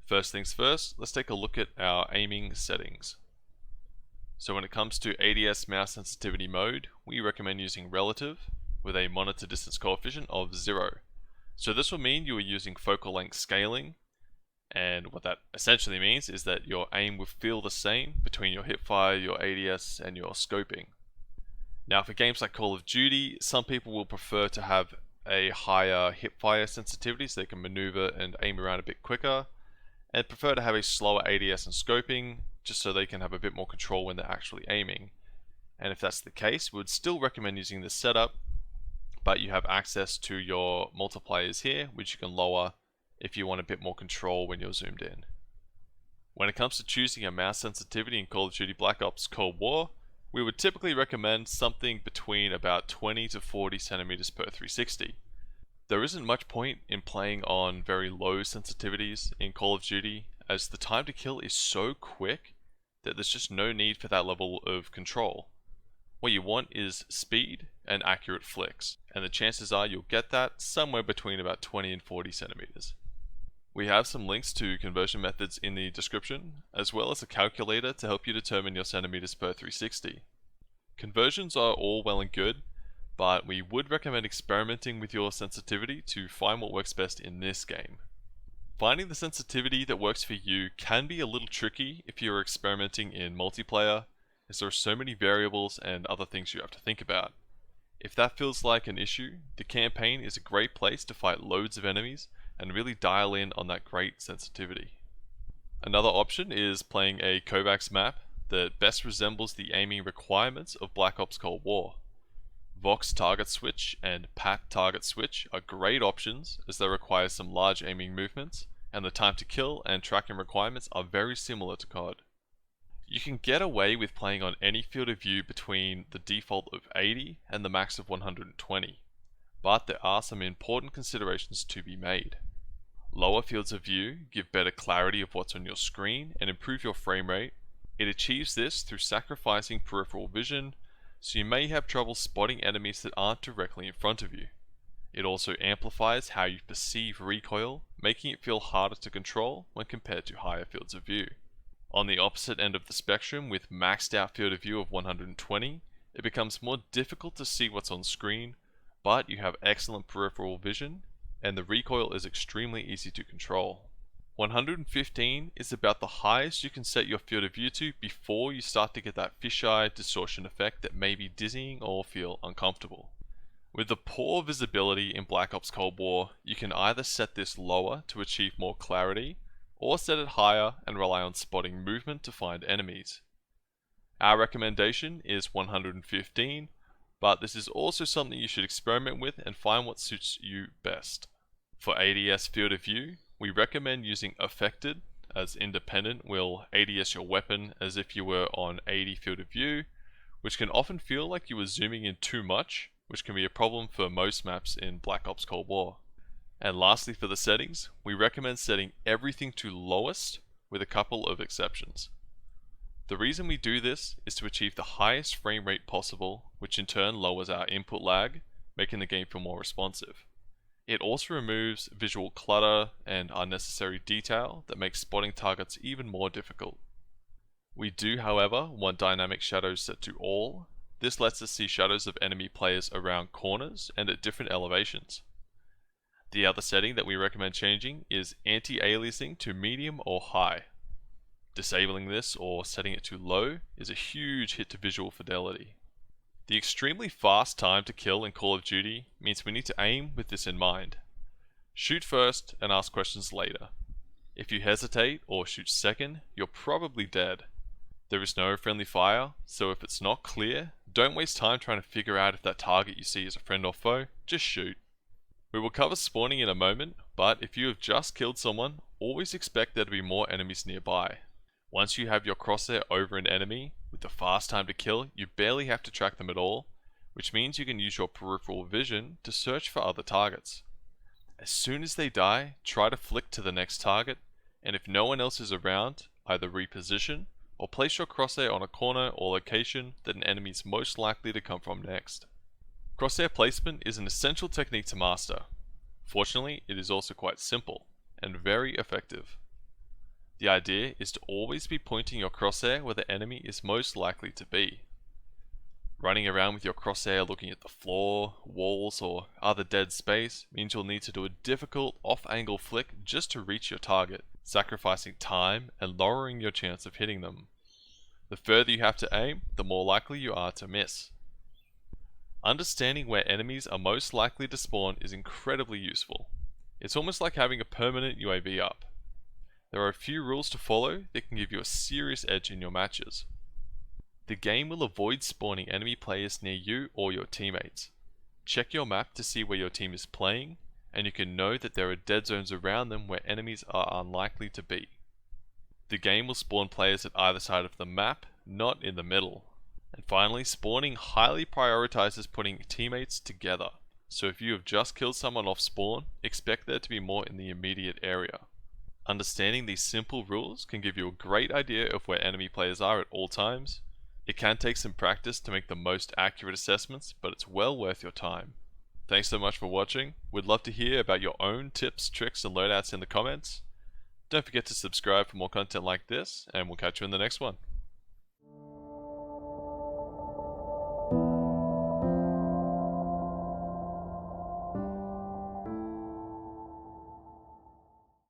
First things first, let's take a look at our aiming settings. So when it comes to ADS mouse sensitivity mode, we recommend using relative with a monitor distance coefficient of 0. So this will mean you are using focal length scaling, and what that essentially means is that your aim will feel the same between your hipfire, your ADS, and your scoping. Now for games like Call of Duty, some people will prefer to have a higher hipfire sensitivity so they can maneuver and aim around a bit quicker, and prefer to have a slower ADS and scoping just so they can have a bit more control when they're actually aiming. And if that's the case, we would still recommend using this setup, but you have access to your multipliers here, which you can lower if you want a bit more control when you're zoomed in. When it comes to choosing a mouse sensitivity in Call of Duty Black Ops Cold War, we would typically recommend something between about 20 to 40 centimeters per 360. There isn't much point in playing on very low sensitivities in Call of Duty, as the time to kill is so quick that there's just no need for that level of control. What you want is speed and accurate flicks, and the chances are you'll get that somewhere between about 20 and 40 centimeters. We have some links to conversion methods in the description, as well as a calculator to help you determine your centimeters per 360. Conversions are all well and good, but we would recommend experimenting with your sensitivity to find what works best in this game. Finding the sensitivity that works for you can be a little tricky if you're experimenting in multiplayer, as there are so many variables and other things you have to think about. If that feels like an issue, the campaign is a great place to fight loads of enemies and really dial in on that great sensitivity. Another option is playing a Kovacs map that best resembles the aiming requirements of Black Ops Cold War. Vox target switch and Pat target switch are great options as they require some large aiming movements, and the time to kill and tracking requirements are very similar to COD. You can get away with playing on any field of view between the default of 80 and the max of 120, but there are some important considerations to be made. Lower fields of view give better clarity of what's on your screen and improve your frame rate. It achieves this through sacrificing peripheral vision, so you may have trouble spotting enemies that aren't directly in front of you. It also amplifies how you perceive recoil, making it feel harder to control when compared to higher fields of view. On the opposite end of the spectrum, with maxed out field of view of 120, it becomes more difficult to see what's on screen, but you have excellent peripheral vision, and the recoil is extremely easy to control. 115 is about the highest you can set your field of view to before you start to get that fisheye distortion effect that may be dizzying or feel uncomfortable. With the poor visibility in Black Ops Cold War, you can either set this lower to achieve more clarity, or set it higher and rely on spotting movement to find enemies. Our recommendation is 115, but this is also something you should experiment with and find what suits you best. For ADS field of view, we recommend using affected, as independent will ADS your weapon as if you were on 80 field of view, which can often feel like you were zooming in too much, which can be a problem for most maps in Black Ops Cold War. And lastly, for the settings, we recommend setting everything to lowest with a couple of exceptions. The reason we do this is to achieve the highest frame rate possible, which in turn lowers our input lag, making the game feel more responsive. It also removes visual clutter and unnecessary detail that makes spotting targets even more difficult. We do, however, want dynamic shadows set to all. This lets us see shadows of enemy players around corners and at different elevations. The other setting that we recommend changing is anti-aliasing to medium or high. Disabling this or setting it to low is a huge hit to visual fidelity. The extremely fast time to kill in Call of Duty means we need to aim with this in mind. Shoot first and ask questions later. If you hesitate or shoot second, you're probably dead. There is no friendly fire, so if it's not clear, don't waste time trying to figure out if that target you see is a friend or foe, just shoot. We will cover spawning in a moment, but if you have just killed someone, always expect there to be more enemies nearby. Once you have your crosshair over an enemy, with the fast time to kill, you barely have to track them at all, which means you can use your peripheral vision to search for other targets. As soon as they die, try to flick to the next target, and if no one else is around, either reposition or place your crosshair on a corner or location that an enemy is most likely to come from next. Crosshair placement is an essential technique to master. Fortunately, it is also quite simple and very effective. The idea is to always be pointing your crosshair where the enemy is most likely to be. Running around with your crosshair looking at the floor, walls, or other dead space means you'll need to do a difficult off-angle flick just to reach your target, sacrificing time and lowering your chance of hitting them. The further you have to aim, the more likely you are to miss. Understanding where enemies are most likely to spawn is incredibly useful. It's almost like having a permanent UAV up. There are a few rules to follow that can give you a serious edge in your matches. The game will avoid spawning enemy players near you or your teammates. Check your map to see where your team is playing, and you can know that there are dead zones around them where enemies are unlikely to be. The game will spawn players at either side of the map, not in the middle. And finally, spawning highly prioritizes putting teammates together. So if you have just killed someone off spawn, expect there to be more in the immediate area. Understanding these simple rules can give you a great idea of where enemy players are at all times. It can take some practice to make the most accurate assessments, but it's well worth your time. Thanks so much for watching. We'd love to hear about your own tips, tricks, and loadouts in the comments. Don't forget to subscribe for more content like this, and we'll catch you in the next one.